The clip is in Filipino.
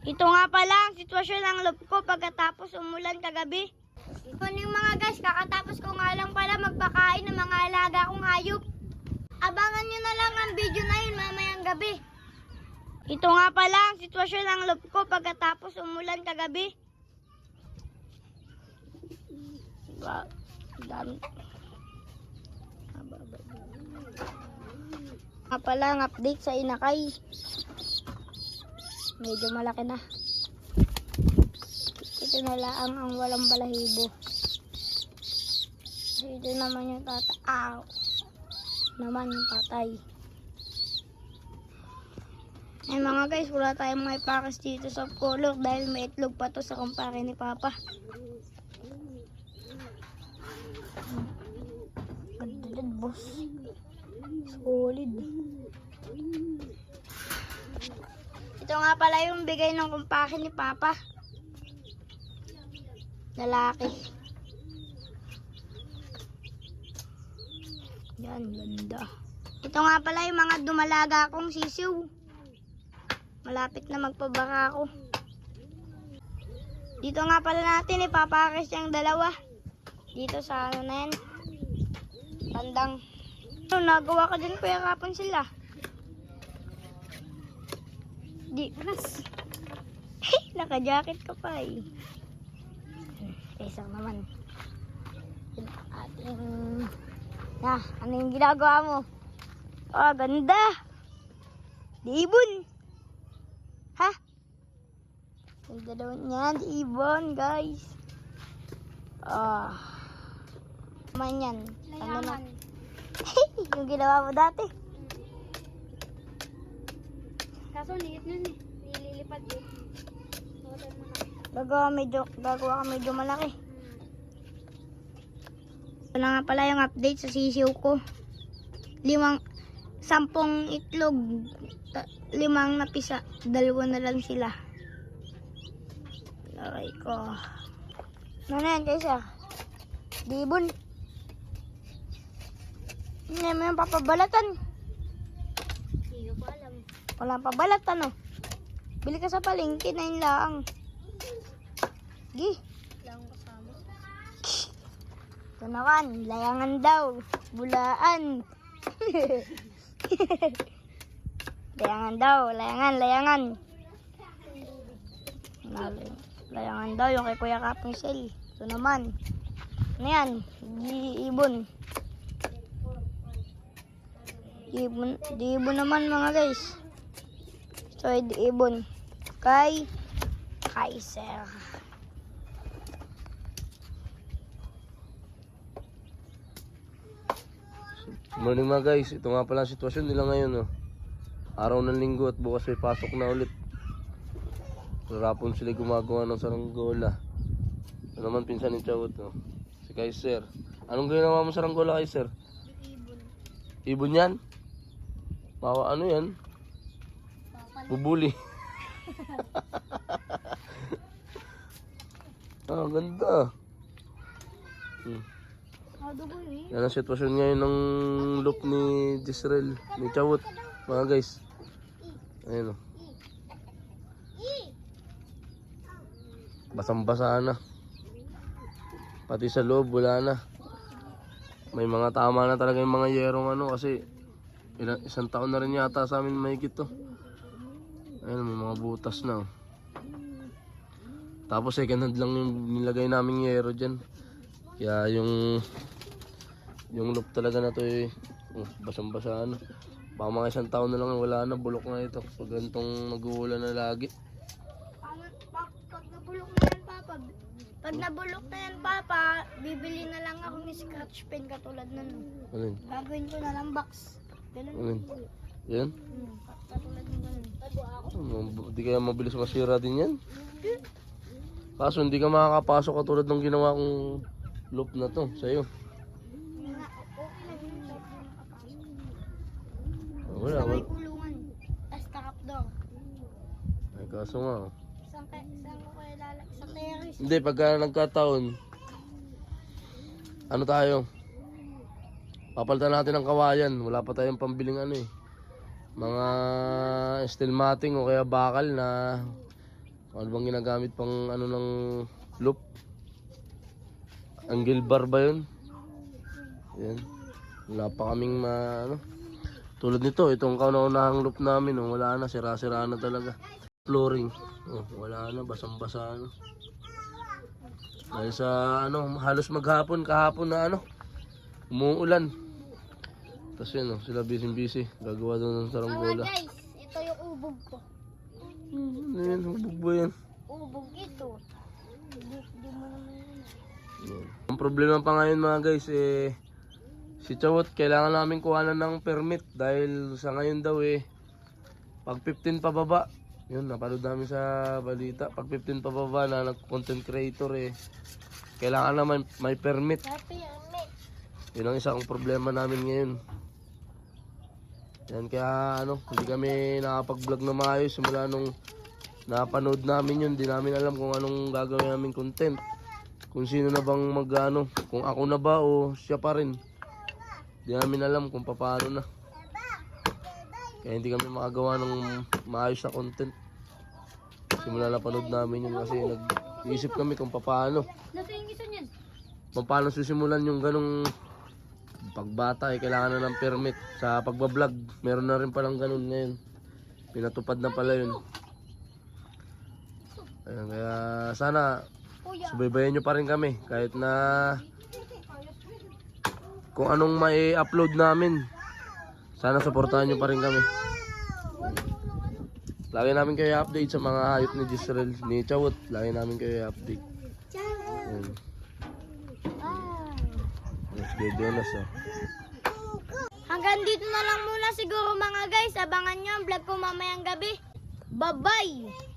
Ito nga pala ang sitwasyon ng loop ko pagkatapos umulan kagabi. Ito yung mga guys, kakatapos ko nga lang pala magpakain ng mga alaga kong hayop. Abangan nyo na lang ang video na yun mamayang gabi. Ito nga pala ang sitwasyon ng loop ko pagkatapos umulan kagabi. Wow, dami. Nga pala ang update sa inakay. Medyo malaki na. Ito na lang ang walang balahibo. Dito naman yung tatay. Ow! Naman yung tatay. Ay mga guys, wala tayong may pakas dito sa color dahil may itlog pa to sa kumpare ni Papa. Ganda boss. Solid. Ito nga pala yung bigay ng kumpare ni Papa. Lalaki. Yan, ganda. Ito nga pala yung mga dumalaga kong sisiw. Malapit na magpabaka ako. Dito nga pala natin ipapares yung dalawa. Dito sa ano na yan. Tandang. Nagawa ka din kuya kapon sila. Di, panas. Naka-jacket ka pa eh. Isang naman. Ating... ano yung ginagawa mo? Oh, ganda. Di ibon. Ha? Ganda daw niyan. Di ibon, guys. Oh. Naman yan. Ano na? Yung ginawa mo dati. Kaso liit nun eh. Nililipad eh. Gagawa ka medyo malaki. Ito na nga pala yung update sa sisiw ko. 10 itlog. 5 napisa. 2 na lang sila. Aray ko. Ano yan guys ah? Dibon. Hindi mo yung papabalatan. Hindi ko alam. Walang pabalatan oh. Bili ka sa palengke na yun lang. Gi. Lang kasama. Ito naman, layangan daw. Bulaan. Layangan daw, layangan. Layangan daw yung kay Kuya Kapingsel. Ito naman. Ano yan? Ibon. Ibon naman mga guys. So, ibon. Kay Kaiser. Morning mga guys, ito nga pala ang sitwasyon nila ngayon. Araw ng linggo at bukas may pasok na ulit. Rapon sila gumagawa ng saranggola. Ito naman pinsan ni Chawot. Si Kaiser. Anong ginawa mo saranggola Kaiser? Ibon. Ibon yan? Bawa ano yan? Bubuli. Ah, ganda. Dugo eh. Yan ang sitwasyon ngayon ng loop ni Jisrael, ni Chawot, mga guys. Ayun o. Basang-basa na. Pati sa loob, wala na. May mga tama na talaga yung mga yerong ano kasi isang taon na rin yata sa amin mahigit to. Ayun, may mga butas na. Tapos second hand lang yung nilagay naming yero dyan. Kaya yung loop talaga na to eh, basang-basa na. Baka mga isang taon na lang wala na, bulok na ito. Pag ganitong nag-uulan na lagi. Pag nabulok na yan, Papa. Pag nabulok na yan, Papa, bibili na lang ako ng scratch pen katulad nun. Ano yun? Gagawin ko na lang box. Ganun. Ano yun? Yan? Katulad ng ganun. Hindi kaya mabilis masira din yan. Kaso hindi ka makakapasok katulad ng ginawa kong loop na to sa'yo. Wala. May kulungan. Tapos takap daw. Ay kaso nga. Saan ko kaya lalaki? Sa terrace. Hindi, pagka nagkataon, ano tayo? Papalitan natin ng kawayan. Wala pa tayong pambiling ano eh. Mga steel matting o kaya bakal na Ano bang ginagamit pang ano ng loop? Angle bar ba yun? Yan. Wala pa kaming ano. Tulad nito, itong kauna-unahang loop namin, oh, wala na, sira-sira na talaga. Flooring, oh, wala na, basang-basa na. Dahil sa ano, halos maghapon, kahapon na ano, umuulan. Tapos yun, oh, sila busy-busy, gagawa doon ng saranggola. Guys, ito yung ubog ko. Ano yan, hubog ba yan? Ubog ito. Di mo naman yun. Yan. Ang problema pa ngayon mga guys, si Chawot, kailangan namin kuhanan ng permit dahil sa ngayon daw pag 15 pababa, yun, napanood namin sa balita, pag 15 pababa na nag-content creator kailangan naman may permit. Yun ang isang problema namin ngayon. Yan kaya ano, hindi kami nakapag-vlog na maayos simula nung napanood namin yun, di namin alam kung anong gagawin namin content. Kung sino na bang mag-ano, kung ako na ba o siya pa rin. Di namin alam kung paano na. Kaya hindi kami makagawa ng maayos na content. Simula na panood namin yun kasi nag-iisip kami kung paano. Nasa yung isa niyan? Paano susimulan yung ganong pagbata kailangan na ng permit. Sa pagbablog, meron na rin palang ganun ngayon. Pinatupad na pala yun. Ayan, kaya sana subaybayan nyo pa rin kami kahit na kung anong may upload namin, sana supportahan nyo pa rin kami. Lagi namin kayo update sa mga hayop ni Jisrael, ni Chawot. Lagi namin kayo update. Ayan. Let's go Jonas Hanggang dito na lang muna siguro mga guys. Abangan nyo ang vlog ko mamayang gabi. Bye-bye!